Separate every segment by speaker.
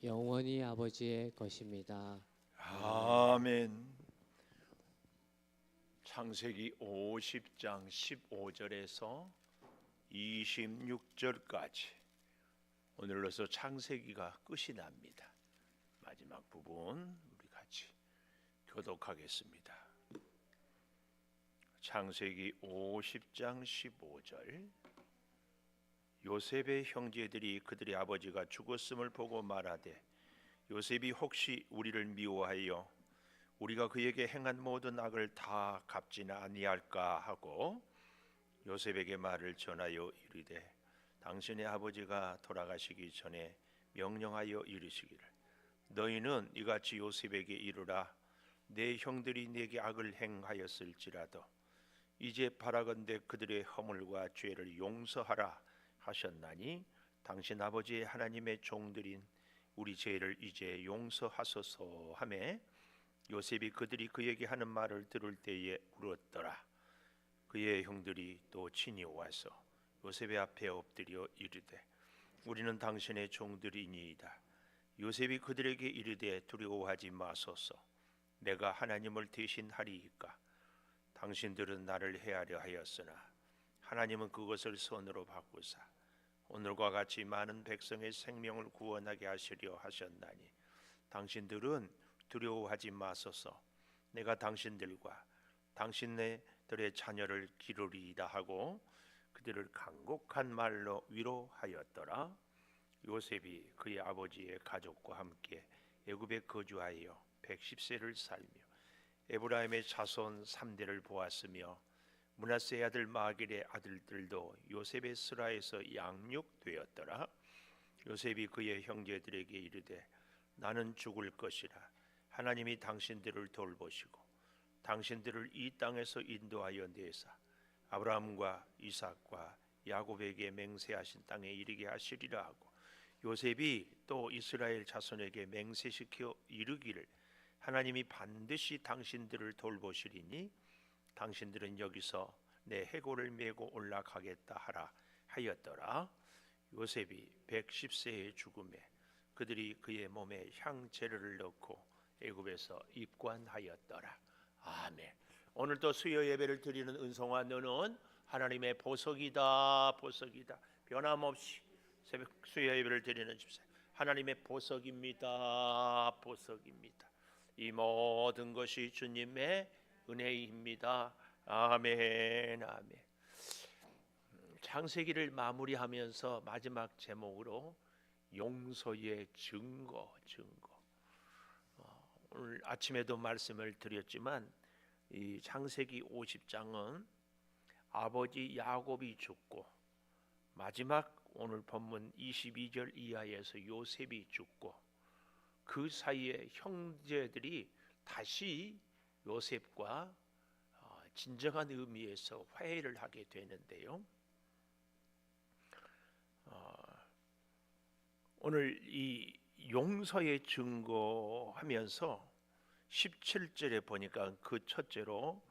Speaker 1: 영원히 아버지의 것입니다.
Speaker 2: 아멘. 창세기 50장 15절에서 26절까지 오늘로서 창세기가 끝이 납니다. 마지막 부분 우리 같이 교독하겠습니다. 창세기 50장 15절. 요셉의 형제들이 그들의 아버지가 죽었음을 보고 말하되 요셉이 혹시 우리를 미워하여 우리가 그에게 행한 모든 악을 다 갚지는 아니할까 하고 요셉에게 말을 전하여 이르되 당신의 아버지가 돌아가시기 전에 명령하여 이르시기를 너희는 이같이 요셉에게 이르라 내 형들이 내게 악을 행하였을지라도 이제 바라건대 그들의 허물과 죄를 용서하라 하셨나니 당신 아버지의 하나님의 종들인 우리 죄를 이제 용서하소서 하매 요셉이 그들이 그에게 하는 말을 들을 때에 울었더라. 그의 형들이 또 친히 와서 요셉의 앞에 엎드려 이르되 우리는 당신의 종들이니이다. 요셉이 그들에게 이르되 두려워하지 마소서. 내가 하나님을 대신하리이까. 당신들은 나를 해하려 하였으나 하나님은 그것을 선으로 바꾸사 오늘과 같이 많은 백성의 생명을 구원하게 하시려 하셨나니 당신들은 두려워하지 마소서. 내가 당신들과 당신네들의 자녀를 기르리이다 하고 그들을 간곡한 말로 위로하였더라. 요셉이 그의 아버지의 가족과 함께 애굽에 거주하여 110세를 살며 에브라임의 자손 3대를 보았으며 므낫세의 아들 마길의 아들들도 요셉의 스라에서 양육되었더라. 요셉이 그의 형제들에게 이르되 나는 죽을 것이라. 하나님이 당신들을 돌보시고 당신들을 이 땅에서 인도하여 내사 아브라함과 이삭과 야곱에게 맹세하신 땅에 이르게 하시리라 하고 요셉이 또 이스라엘 자손에게 맹세시켜 이르기를 하나님이 반드시 당신들을 돌보시리니 당신들은 여기서 내 해골을 메고 올라가겠다 하라 하였더라. 요셉이 110세의 죽음에 그들이 그의 몸에 향재료를 넣고 애굽에서 입관하였더라. 아멘. 오늘도 수요 예배를 드리는 은성아 너는 하나님의 보석이다. 보석이다. 변함없이 새벽 수요 예배를 드리는 집사 하나님의 보석입니다. 보석입니다. 이 모든 것이 주님의 은혜입니다. 아멘. 아멘. 창세기를 마무리하면서 마지막 제목으로 용서의 증거. 오늘 아침에도 말씀을 드렸지만 이 창세기 50장은 아버지 야곱이 죽고 마지막 오늘 본문 22절 이하에서 요셉이 죽고 그 사이에 형제들이 다시 요셉과 진정한 의미에서 화해를 하게 되는데요. 오늘 이 용서의 증거하면서 17절에 보니까 그 첫째로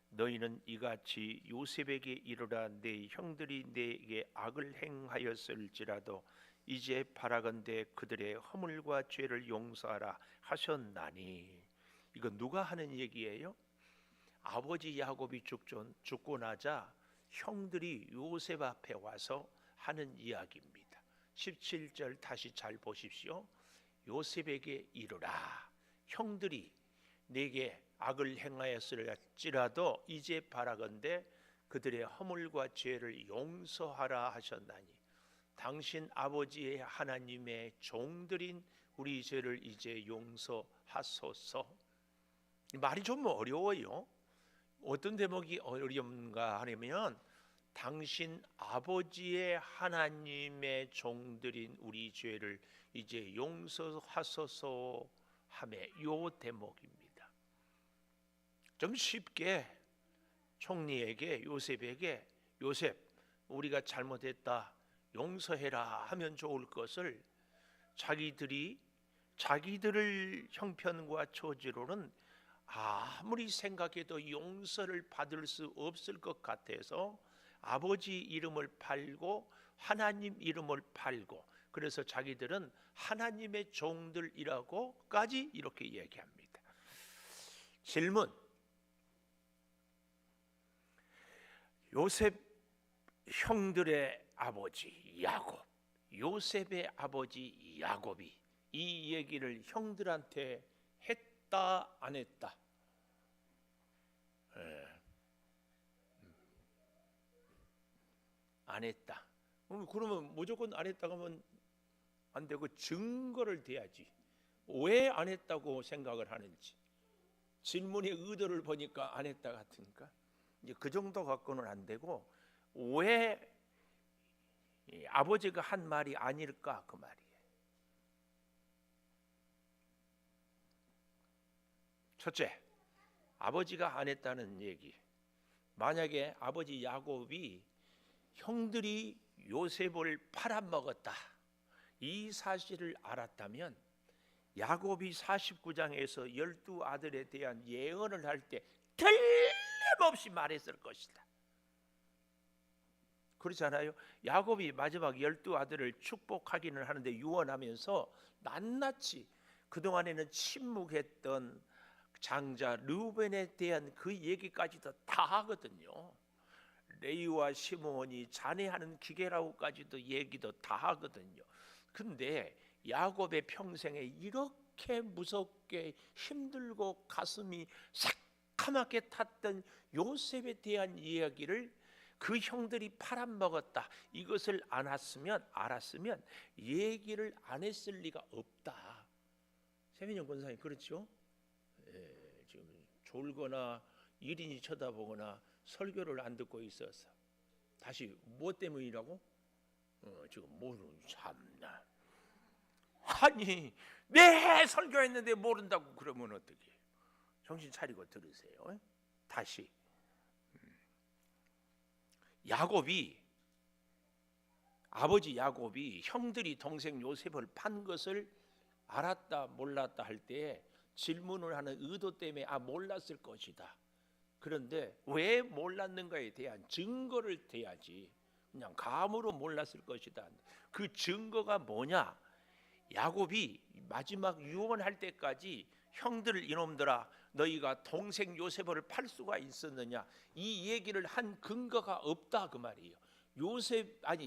Speaker 2: 너희는 이같이 요셉에게 이르라 내 형들이 내게 악을 행하였을지라도 이제 바라건대 그들의 허물과 죄를 용서하라 하셨나니 이거 누가 하는 얘기예요? 아버지 야곱이 죽고 나자 형들이 요셉 앞에 와서 하는 이야기입니다. 17절 다시 잘 보십시오. 요셉에게 이르라 형들이 내게 악을 행하였을지라도 이제 바라건대 그들의 허물과 죄를 용서하라 하셨나니 당신 아버지의 하나님의 종들인 우리 죄를 이제 용서하소서. 말이 좀 어려워요. 어떤 대목이 어려운가 하면 당신 아버지의 하나님의 종들인 우리 죄를 이제 용서하소서 하매 요 대목입니다. 좀 쉽게 총리에게 요셉에게 요셉 우리가 잘못했다 용서해라 하면 좋을 것을 자기들을 형편과 처지로는 아무리 생각해도 용서를 받을 수 없을 것 같아서 아버지 이름을 팔고 하나님 이름을 팔고 그래서 자기들은 하나님의 종들이라고까지 이렇게 얘기합니다. 질문: 요셉 형들의 아버지 야곱, 요셉의 아버지 야곱이 이 얘기를 형들한테 했다 안 했다? 안 했다. 그러면 무조건 안 했다고 하면 안 되고 증거를 대야지. 왜 안 했다고 생각을 하는지, 질문의 의도를 보니까 안 했다 같으니까 이제 그 정도 갖고는 안 되고, 왜 아버지가 한 말이 아닐까 그 말이에요. 첫째, 아버지가 안 했다는 얘기. 만약에 아버지 야곱이 형들이 요셉을 팔아먹었다 이 사실을 알았다면 야곱이 49장에서 12아들에 대한 예언을 할 때 틀림없이 말했을 것이다. 그렇잖아요. 야곱이 마지막 12아들을 축복하기는 하는데 유언하면서 낱낱이 그동안에는 침묵했던 장자 르우벤에 대한 그 얘기까지도 다 하거든요. 레위와 시므온이 자네하는 기계라고까지도 얘기도 다 하거든요. 근데 야곱의 평생에 이렇게 무섭게 힘들고 가슴이 새카맣게 탔던 요셉에 대한 이야기를 그 형들이 팔아먹었다 이것을 알았으면 얘기를 안 했을 리가 없다. 세민영 권사님 그렇죠? 지금 졸거나 1인이 쳐다보거나 설교를 안 듣고 있어서 다시 뭐 때문이라고? 지금 모르는 참나. 아니 내 설교했는데 모른다고 그러면 어떻게? 정신 차리고 들으세요. 다시 아버지 야곱이 형들이 동생 요셉을 판 것을 알았다 몰랐다 할 때 질문을 하는 의도 때문에 몰랐을 것이다. 그런데 왜 몰랐는가에 대한 증거를 대야지. 그냥 감으로 몰랐을 것이다. 그 증거가 뭐냐? 야곱이 마지막 유언할 때까지 형들 이놈들아 너희가 동생 요셉을 팔 수가 있었느냐 이 얘기를 한 근거가 없다 그 말이에요.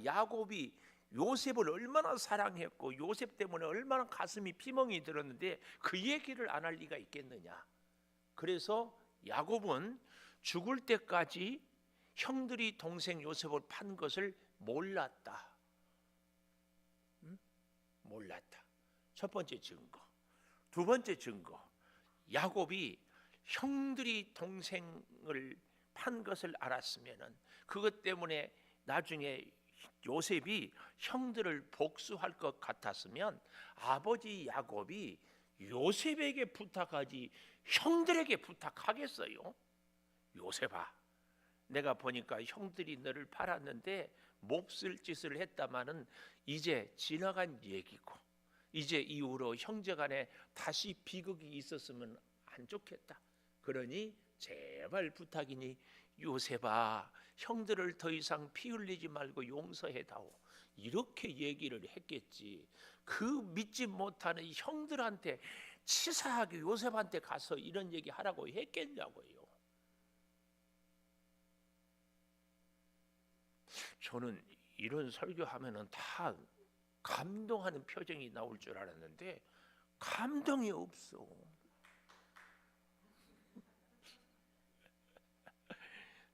Speaker 2: 야곱이 요셉을 얼마나 사랑했고 요셉 때문에 얼마나 가슴이 피멍이 들었는데 그 얘기를 안 할 리가 있겠느냐. 그래서 야곱은 죽을 때까지 형들이 동생 요셉을 판 것을 몰랐다. 몰랐다. 첫 번째 증거. 두 번째 증거. 야곱이 형들이 동생을 판 것을 알았으면은 그것 때문에 나중에 요셉이 형들을 복수할 것 같았으면 아버지 야곱이 요셉에게 부탁하지 형들에게 부탁하겠어요? 요셉아, 내가 보니까 형들이 너를 팔았는데 몹쓸 짓을 했다마는 이제 지나간 얘기고 이제 이후로 형제간에 다시 비극이 있었으면 안 좋겠다. 그러니 제발 부탁이니 요셉아 형들을 더 이상 피 흘리지 말고 용서해다오. 이렇게 얘기를 했겠지. 그 믿지 못하는 형들한테 치사하게 요셉한테 가서 이런 얘기 하라고 했겠냐고요. 저는 이런 설교하면은 다 감동하는 표정이 나올 줄 알았는데 감동이 없어.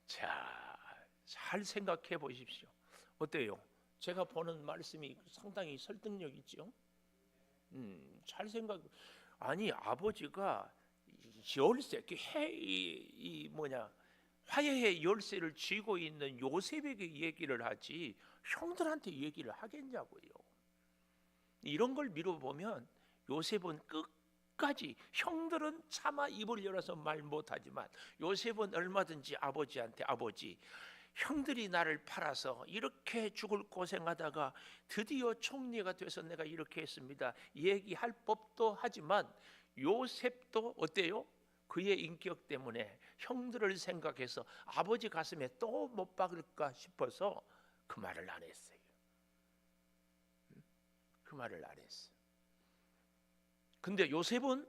Speaker 2: 자, 잘 생각해 보십시오. 어때요? 제가 보는 말씀이 상당히 설득력 있죠? 잘 생각. 아니 아버지가 열쇠, 화해의 열쇠를 쥐고 있는 요셉에게 얘기를 하지 형들한테 얘기를 하겠냐고요. 이런 걸 미뤄보면 요셉은 끝까지 형들은 차마 입을 열어서 말 못하지만 요셉은 얼마든지 아버지한테 아버지 형들이 나를 팔아서 이렇게 죽을 고생하다가 드디어 총리가 돼서 내가 이렇게 했습니다 얘기할 법도 하지만 요셉도 어때요? 그의 인격 때문에 형들을 생각해서 아버지 가슴에 또 못 박을까 싶어서 그 말을 안 했어요. 그 말을 안 했어. 근데 요셉은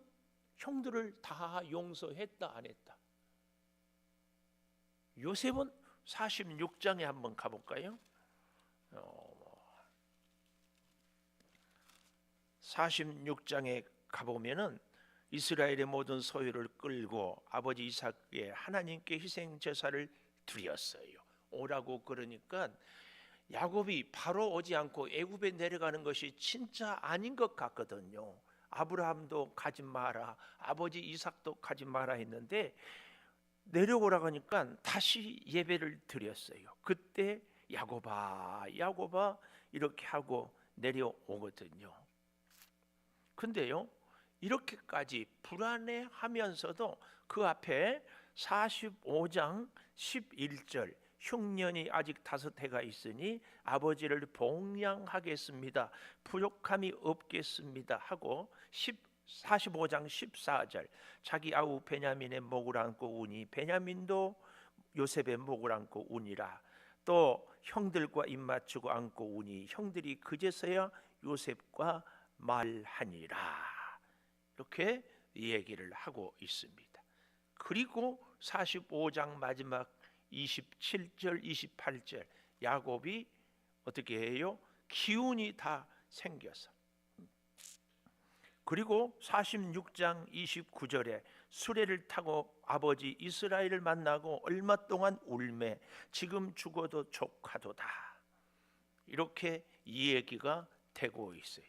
Speaker 2: 형들을 다 용서했다 안 했다? 요셉은 46장에 한번 가볼까요? 46장에 가보면은 이스라엘의 모든 소유를 끌고 아버지 이삭의 하나님께 희생 제사를 드렸어요. 오라고 그러니까 야곱이 바로 오지 않고 애굽에 내려가는 것이 진짜 아닌 것 같거든요. 아브라함도 가지 마라, 아버지 이삭도 가지 마라 했는데 내려오라고 하니까 다시 예배를 드렸어요. 그때 야곱아 야곱아 이렇게 하고 내려오거든요. 근데요, 이렇게까지 불안해하면서도 그 앞에 45장 11절 흉년이 아직 5해가 있으니 아버지를 봉양하겠습니다. 부족함이 없겠습니다 하고 45장 14절 자기 아우 베냐민의 목을 안고 우니 베냐민도 요셉의 목을 안고 우니라. 또 형들과 입맞추고 안고 우니 형들이 그제서야 요셉과 말하니라. 이렇게 얘기를 하고 있습니다. 그리고 45장 마지막 27절 28절 야곱이 어떻게 해요? 기운이 다 생겨서. 그리고 46장 29절에 수레를 타고 아버지 이스라엘을 만나고 얼마 동안 울매 지금 죽어도 족하도다. 이렇게 이 얘기가 되고 있어요.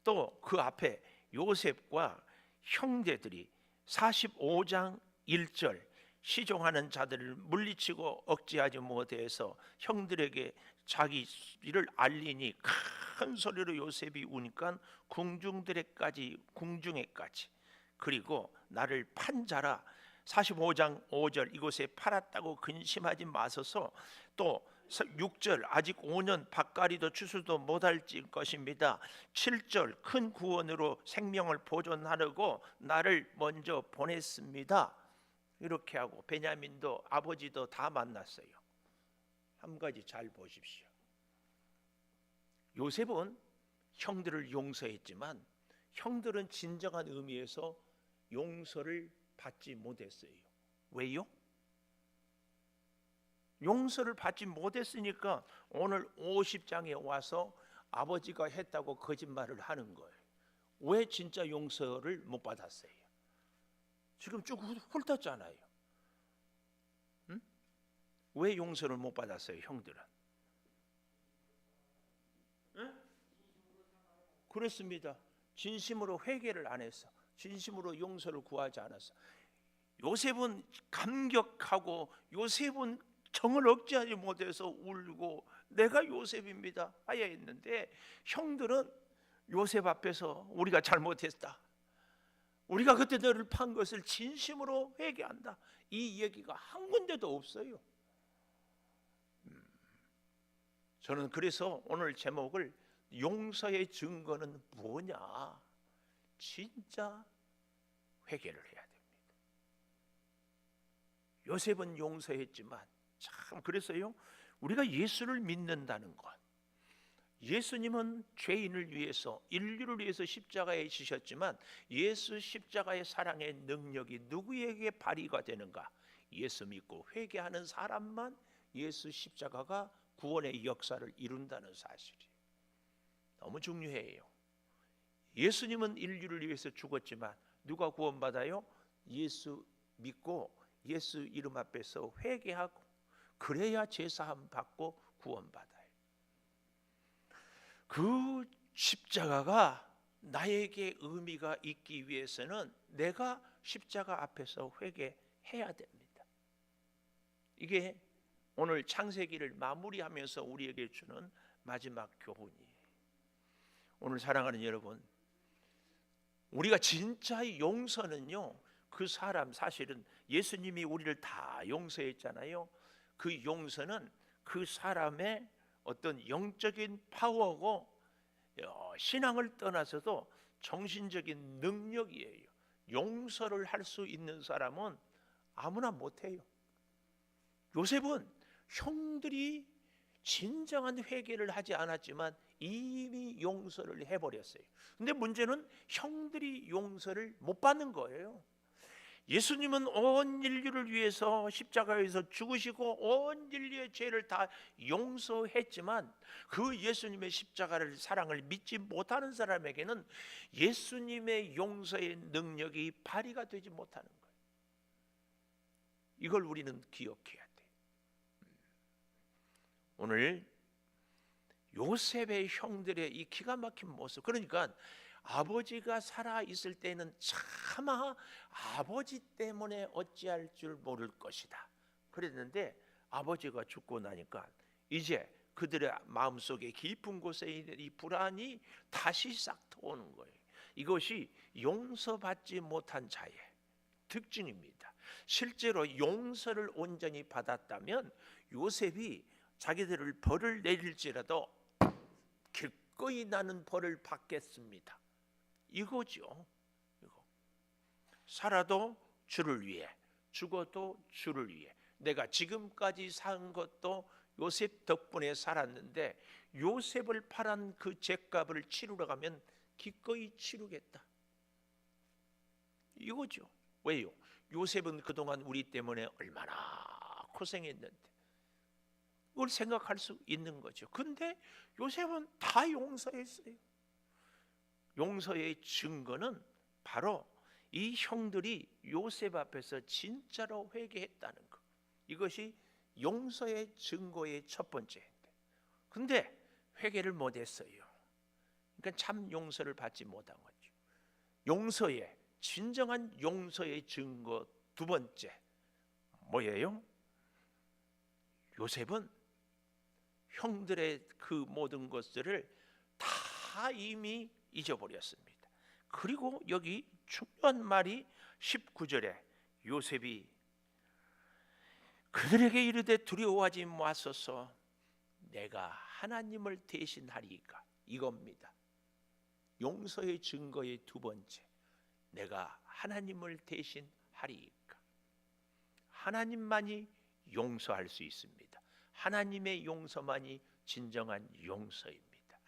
Speaker 2: 또 그 앞에 요셉과 형제들이 45장 1절 시종하는 자들을 물리치고 억제하지 못해서 형들에게 자기 일을 알리니 큰 소리로 요셉이 우니까 궁중에까지 그리고 나를 판 자라 45장 5절 이곳에 팔았다고 근심하지 마소서. 또 6절 아직 5년 밭가리도 추수도 못할 것입니다. 7절 큰 구원으로 생명을 보존하려고 나를 먼저 보냈습니다. 이렇게 하고 베냐민도 아버지도 다 만났어요. 한 가지 잘 보십시오. 요셉은 형들을 용서했지만 형들은 진정한 의미에서 용서를 받지 못했어요. 왜요? 용서를 받지 못했으니까 오늘 50장에 와서 아버지가 했다고 거짓말을 하는 거예요. 왜 진짜 용서를 못 받았어요? 지금 쭉 훑었잖아요. 응? 왜 용서를 못 받았어요, 형들은? 응? 그렇습니다. 진심으로 회개를 안 했어. 진심으로 용서를 구하지 않았어. 요셉은 감격하고 요셉은 정을 억제하지 못해서 울고 내가 요셉입니다 하야 했는데 형들은 요셉 앞에서 우리가 잘못했다, 우리가 그때 너를 판 것을 진심으로 회개한다, 이 얘기가 한 군데도 없어요. 저는 그래서 오늘 제목을 용서의 증거는 뭐냐, 진짜 회개를 해야 됩니다. 요셉은 용서했지만 참 그래서요, 우리가 예수를 믿는다는 것, 예수님은 죄인을 위해서 인류를 위해서 십자가에 지셨지만 예수 십자가의 사랑의 능력이 누구에게 발휘가 되는가? 예수 믿고 회개하는 사람만 예수 십자가가 구원의 역사를 이룬다는 사실이 너무 중요해요. 예수님은 인류를 위해서 죽었지만 누가 구원받아요? 예수 믿고 예수 이름 앞에서 회개하고 그래야 제사함 받고 구원받아요. 그 십자가가 나에게 의미가 있기 위해서는 내가 십자가 앞에서 회개해야 됩니다. 이게 오늘 창세기를 마무리하면서 우리에게 주는 마지막 교훈이에요. 오늘 사랑하는 여러분, 우리가 진짜 용서는요, 그 사람 사실은 예수님이 우리를 다 용서했잖아요. 그 용서는 그 사람의 어떤 영적인 파워고 신앙을 떠나서도 정신적인 능력이에요. 용서를 할 수 있는 사람은 아무나 못해요. 요셉은 형들이 진정한 회개를 하지 않았지만 이미 용서를 해버렸어요. 근데 문제는 형들이 용서를 못 받는 거예요. 예수님은 온 인류를 위해서 십자가에서 죽으시고 온 인류의 죄를 다 용서했지만 그 예수님의 십자가를 사랑을 믿지 못하는 사람에게는 예수님의 용서의 능력이 발휘가 되지 못하는 거예요. 이걸 우리는 기억해야 돼. 오늘 요셉의 형들의 이 기가 막힌 모습, 그러니까 아버지가 살아 있을 때는 차마 아버지 때문에 어찌할 줄 모를 것이다 그랬는데, 아버지가 죽고 나니까 이제 그들의 마음속에 깊은 곳에 있는 이 불안이 다시 싹 트오는 거예요. 이것이 용서받지 못한 자의 특징입니다. 실제로 용서를 온전히 받았다면 요셉이 자기들을 벌을 내릴지라도 기꺼이 나는 벌을 받겠습니다, 이거죠. 이거. 살아도 주를 위해, 죽어도 주를 위해. 내가 지금까지 산 것도 요셉 덕분에 살았는데 요셉을 팔은 그 죗값을 치르러 가면 기꺼이 치르겠다, 이거죠. 왜요? 요셉은 그동안 우리 때문에 얼마나 고생했는데 그걸 생각할 수 있는 거죠. 근데 요셉은 다 용서했어요. 용서의 증거는 바로 이 형들이 요셉 앞에서 진짜로 회개했다는 것. 이것이 용서의 증거의 첫 번째인데, 근데 회개를 못했어요. 그러니까 참 용서를 받지 못한 거죠. 용서의 진정한 용서의 증거 두 번째 뭐예요? 요셉은 형들의 그 모든 것들을 다 이미 잊어버렸습니다. 그리고 여기 중요한 말이 19절에 요셉이 그들에게 이르되 두려워하지 마소서 내가 하나님을 대신하리이까, 이겁니다. 용서의 증거의 두 번째, 내가 하나님을 대신하리이까. 하나님만이 용서할 수 있습니다. 하나님의 용서만이 진정한 용서입니다.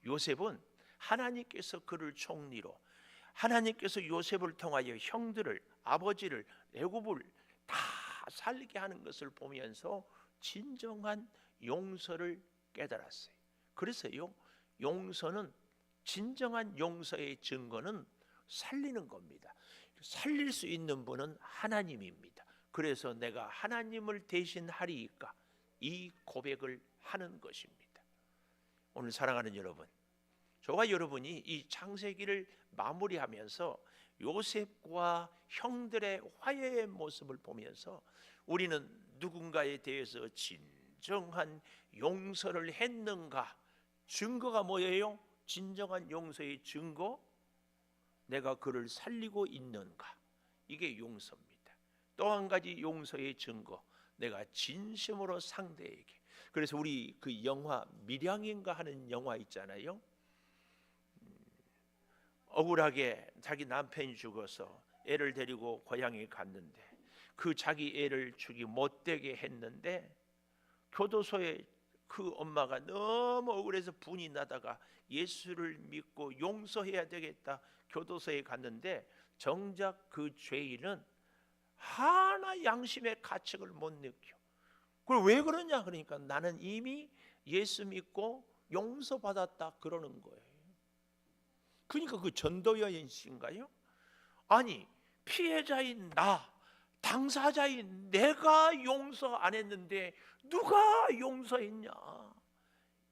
Speaker 2: 요셉은 하나님께서 그를 총리로, 하나님께서 요셉을 통하여 형들을, 아버지를, 애굽을 다 살게 하는 것을 보면서 진정한 용서를 깨달았어요. 그래서요, 용서는, 진정한 용서의 증거는 살리는 겁니다. 살릴 수 있는 분은 하나님입니다. 그래서 내가 하나님을 대신하리이까, 이 고백을 하는 것입니다. 오늘 사랑하는 여러분, 저와 여러분이 이 창세기를 마무리하면서 요셉과 형들의 화해의 모습을 보면서 우리는 누군가에 대해서 진정한 용서를 했는가? 증거가 뭐예요? 진정한 용서의 증거, 내가 그를 살리고 있는가? 이게 용서입니다. 또 한 가지 용서의 증거, 내가 진심으로 상대에게. 그래서 우리 그 영화 밀양인가 하는 영화 있잖아요. 억울하게 자기 남편이 죽어서 애를 데리고 고향에 갔는데 그 자기 애를 죽이 못되게 했는데 교도소에 그 엄마가 너무 억울해서 분이 나다가 예수를 믿고 용서해야 되겠다 교도소에 갔는데 정작 그 죄인은 하나 양심의 가책을 못 느껴. 그걸 왜 그러냐 그러니까 나는 이미 예수 믿고 용서받았다 그러는 거예요. 그러니까 그 전도여인 씨인가요? 아니 피해자인 나, 당사자인 내가 용서 안 했는데 누가 용서했냐.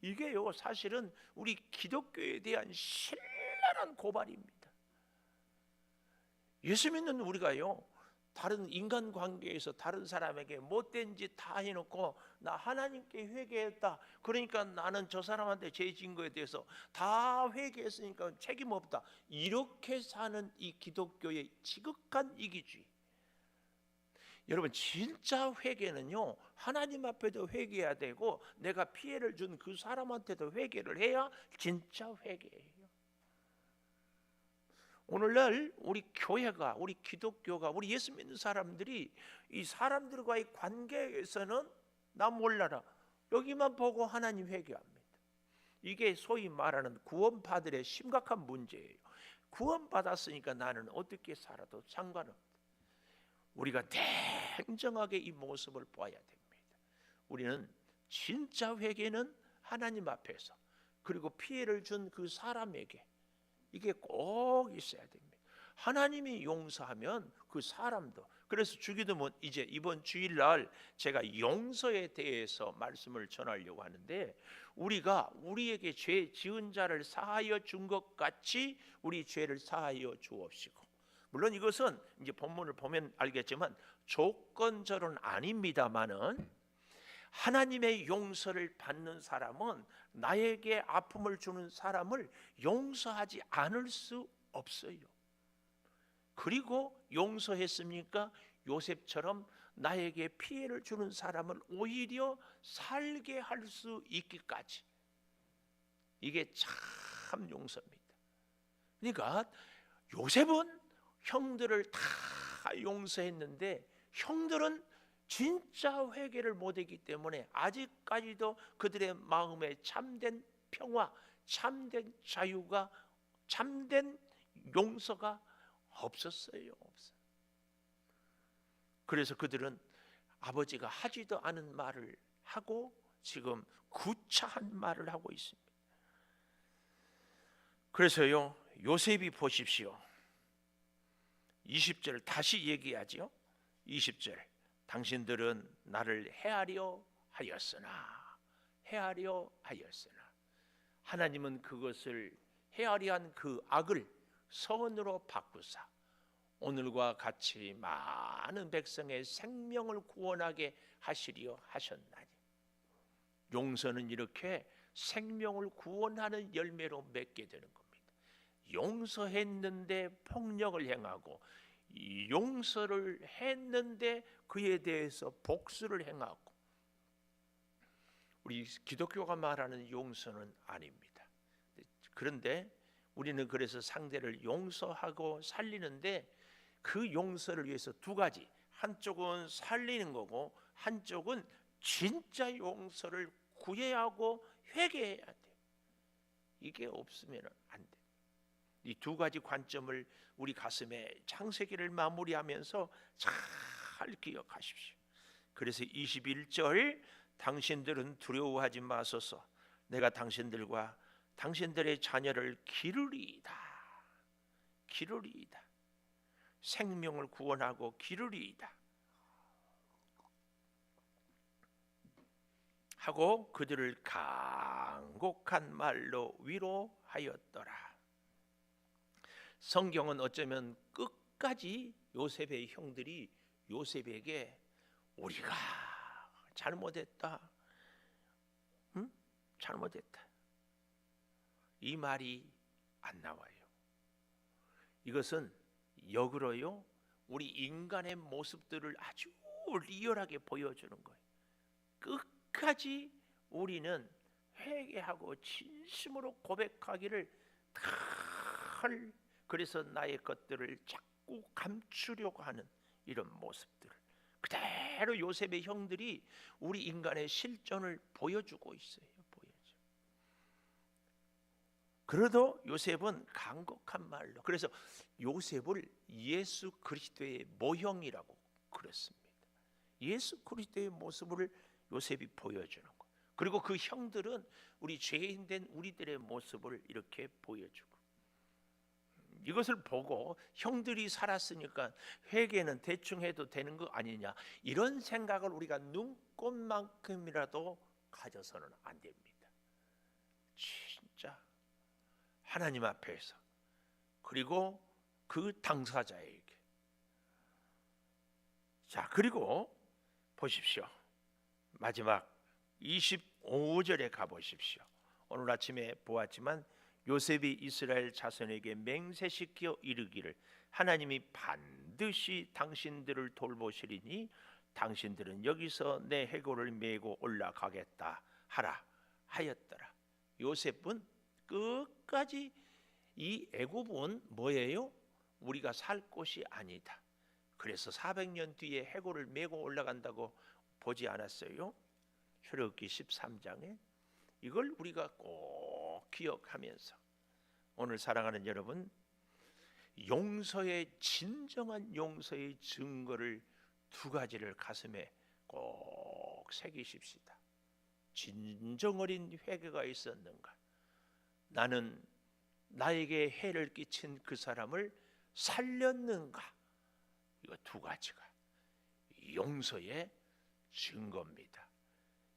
Speaker 2: 이게요 사실은 우리 기독교에 대한 신랄한 고발입니다. 예수 믿는 우리가요 다른 인간관계에서 다른 사람에게 못된 짓 다 해놓고 나 하나님께 회개했다, 그러니까 나는 저 사람한테 죄 진 거에 대해서 다 회개했으니까 책임 없다, 이렇게 사는 이 기독교의 지극한 이기주의. 여러분 진짜 회개는요 하나님 앞에도 회개해야 되고 내가 피해를 준 그 사람한테도 회개를 해야 진짜 회개예요. 오늘날 우리 교회가, 우리 기독교가, 우리 예수 믿는 사람들이 이 사람들과의 관계에서는 나 몰라라, 여기만 보고 하나님 회개합니다. 이게 소위 말하는 구원파들의 심각한 문제예요. 구원받았으니까 나는 어떻게 살아도 상관없다. 우리가 냉정하게 이 모습을 봐야 됩니다. 우리는 진짜 회개는 하나님 앞에서, 그리고 피해를 준 그 사람에게, 이게 꼭 있어야 됩니다. 하나님이 용서하면 그 사람도. 그래서 주기도문 이제 이번 주일날 제가 용서에 대해서 말씀을 전하려고 하는데, 우리가 우리에게 죄 지은 자를 사하여 준 것 같이 우리 죄를 사하여 주옵시고. 물론 이것은 이제 본문을 보면 알겠지만 조건절은 아닙니다만은, 하나님의 용서를 받는 사람은 나에게 아픔을 주는 사람을 용서하지 않을 수 없어요. 그리고 용서했습니까? 요셉처럼 나에게 피해를 주는 사람을 오히려 살게 할 수 있기까지. 이게 참 용서입니다. 그러니까 요셉은 형들을 다 용서했는데 형들은 진짜 회개를 못했기 때문에 아직까지도 그들의 마음에 참된 평화, 참된 자유가, 참된 용서가 없었어요. 그래서 그들은 아버지가 하지도 않은 말을 하고 지금 구차한 말을 하고 있습니다. 그래서요, 요셉이 보십시오. 20절 다시 얘기하죠. 20절, 당신들은 나를 해하려 하였으나, 해하려 하였으나, 하나님은 그것을 해하려 한 그 악을 선으로 바꾸사 오늘과 같이 많은 백성의 생명을 구원하게 하시려 하셨나니. 용서는 이렇게 생명을 구원하는 열매로 맺게 되는 겁니다. 용서했는데 폭력을 행하고, 용서를 했는데 그에 대해서 복수를 행하고, 우리 기독교가 말하는 용서는 아닙니다. 그런데 우리는 그래서 상대를 용서하고 살리는데, 그 용서를 위해서 두 가지, 한쪽은 살리는 거고 한쪽은 진짜 용서를 구해야 하고 회개해야 돼요. 이게 없으면 안 돼요. 이 두 가지 관점을 우리 가슴에 창세기를 마무리하면서 잘 기억하십시오. 그래서 21절, 당신들은 두려워하지 마소서, 내가 당신들과 당신들의 자녀를 기르리이다. 기르리이다. 생명을 구원하고 기르리이다 하고 그들을 간곡한 말로 위로하였더라. 성경은 어쩌면 끝까지 요셉의 형들이 요셉에게 우리가 잘못했다, 잘못했다, 이 말이 안 나와요. 이것은 역으로요, 우리 인간의 모습들을 아주 리얼하게 보여주는 거예요. 끝까지 우리는 회개하고 진심으로 고백하기를 할, 그래서 나의 것들을 자꾸 감추려고 하는 이런 모습들을 그대로 요셉의 형들이 우리 인간의 실존을 보여주고 있어요. 그래도 요셉은 간곡한 말로, 그래서 요셉을 예수 그리스도의 모형이라고 그랬습니다. 예수 그리스도의 모습을 요셉이 보여주는 거. 그리고 그 형들은 우리 죄인된 우리들의 모습을 이렇게 보여주고, 이것을 보고 형들이 살았으니까 회개는 대충 해도 되는 거 아니냐, 이런 생각을 우리가 눈꽃만큼이라도 가져서는 안 됩니다. 진짜 하나님 앞에서, 그리고 그 당사자에게. 자, 그리고 보십시오. 마지막 25절에 가보십시오. 오늘 아침에 보았지만 요셉이 이스라엘 자손에게 맹세시켜 이르기를, 하나님이 반드시 당신들을 돌보시리니 당신들은 여기서 내 해골을 메고 올라가겠다 하라 하였더라. 요셉은 끝까지 이 애굽은 뭐예요? 우리가 살 곳이 아니다. 그래서 400년 뒤에 해골을 메고 올라간다고 보지 않았어요? 출애굽기 13장에 이걸 우리가 꼭 기억하면서 오늘 사랑하는 여러분, 용서의 진정한 용서의 증거를 두 가지를 가슴에 꼭 새기십시다. 진정 어린 회개가 있었는가? 나는 나에게 해를 끼친 그 사람을 살렸는가? 이거 두 가지가 용서의 증거입니다.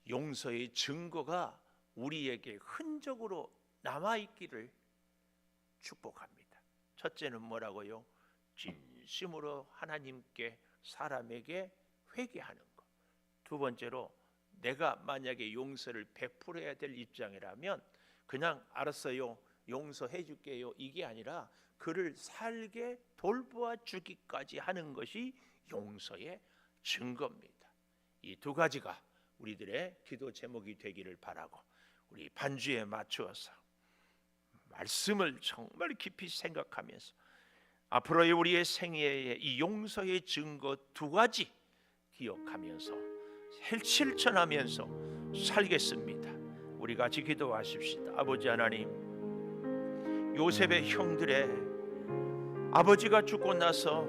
Speaker 2: 용서의 증거가 우리에게 흔적으로 남아있기를 축복합니다. 첫째는 뭐라고요? 진심으로 하나님께 사람에게 회개하는 것. 두 번째로 내가 만약에 용서를 베풀어야 될 입장이라면 그냥 알았어요, 용서해 줄게요, 이게 아니라 그를 살게 돌보아 주기까지 하는 것이 용서의 증거입니다. 이 두 가지가 우리들의 기도 제목이 되기를 바라고, 우리 반주에 맞추어서 말씀을 정말 깊이 생각하면서 앞으로의 우리의 생애에 이 용서의 증거 두 가지 기억하면서 실천하면서 살겠습니다. 우리 같이 기도하십시다. 아버지 하나님, 요셉의 형들의 아버지가 죽고 나서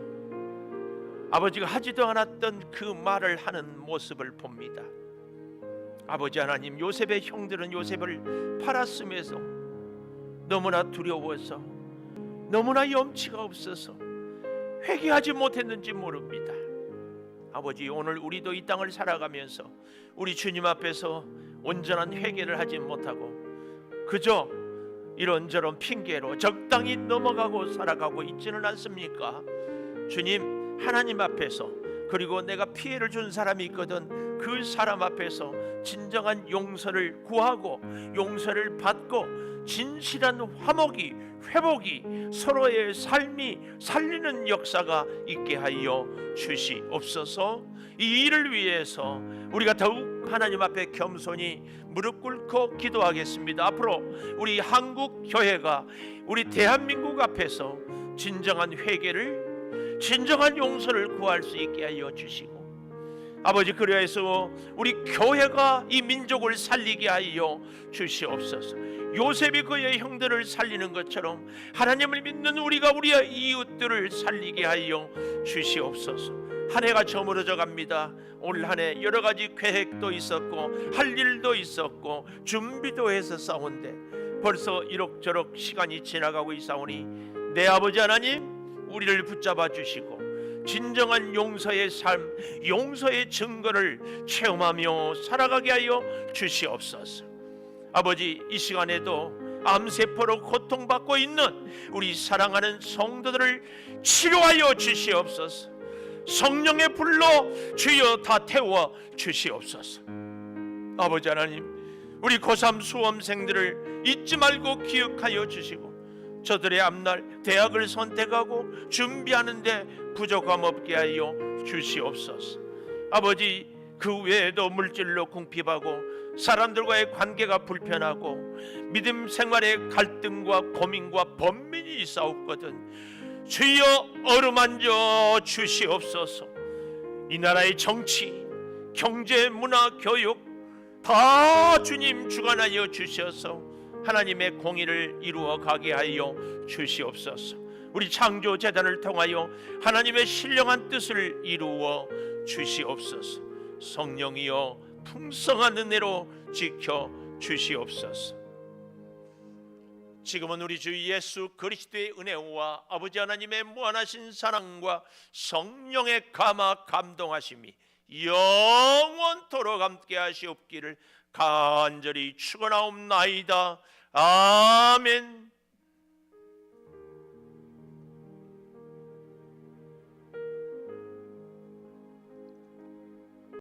Speaker 2: 아버지가 하지도 않았던 그 말을 하는 모습을 봅니다. 아버지 하나님, 요셉의 형들은 요셉을 팔았음에서 너무나 두려워서, 너무나 염치가 없어서 회개하지 못했는지 모릅니다. 아버지, 오늘 우리도 이 땅을 살아가면서 우리 주님 앞에서 온전한 회개를 하지 못하고 그저 이런저런 핑계로 적당히 넘어가고 살아가고 있지는 않습니까? 주님, 하나님 앞에서, 그리고 내가 피해를 준 사람이 있거든 그 사람 앞에서 진정한 용서를 구하고 용서를 받고 진실한 화목이, 회복이, 서로의 삶이 살리는 역사가 있게 하여 주시옵소서. 이 일을 위해서 우리가 더욱 하나님 앞에 겸손히 무릎 꿇고 기도하겠습니다. 앞으로 우리 한국 교회가 우리 대한민국 앞에서 진정한 회개를, 진정한 용서를 구할 수 있게 하여 주시고, 아버지, 그래서 우리 교회가 이 민족을 살리게 하여 주시옵소서. 요셉이 그의 형들을 살리는 것처럼 하나님을 믿는 우리가 우리의 이웃들을 살리게 하여 주시옵소서. 한 해가 저물어져 갑니다. 올 한 해 여러 가지 계획도 있었고 할 일도 있었고 준비도 해서 싸운데 벌써 이럭저럭 시간이 지나가고 있사오니 내 아버지 하나님, 우리를 붙잡아 주시고 진정한 용서의 삶, 용서의 증거를 체험하며 살아가게 하여 주시옵소서. 아버지, 이 시간에도 암세포로 고통받고 있는 우리 사랑하는 성도들을 치료하여 주시옵소서. 성령의 불로 주여 다 태워 주시옵소서. 아버지 하나님, 우리 고3 수험생들을 잊지 말고 기억하여 주시고 저들의 앞날 대학을 선택하고 준비하는데 부족함 없게 하여 주시옵소서. 아버지, 그 외에도 물질로 궁핍하고 사람들과의 관계가 불편하고 믿음 생활에 갈등과 고민과 번민이 있사옵거든 주여 어루만져 주시옵소서. 이 나라의 정치, 경제, 문화, 교육 다 주님 주관하여 주셔서 하나님의 공의를 이루어 가게 하여 주시옵소서. 우리 창조재단을 통하여 하나님의 신령한 뜻을 이루어 주시옵소서. 성령이여 풍성한 은혜로 지켜 주시옵소서. 지금은 우리 주 예수 그리스도의 은혜와 아버지 하나님의 무한하신 사랑과 성령의 감화 감동하심이 영원토록 함께 하시옵기를 간절히 축원하옵나이다. 아멘.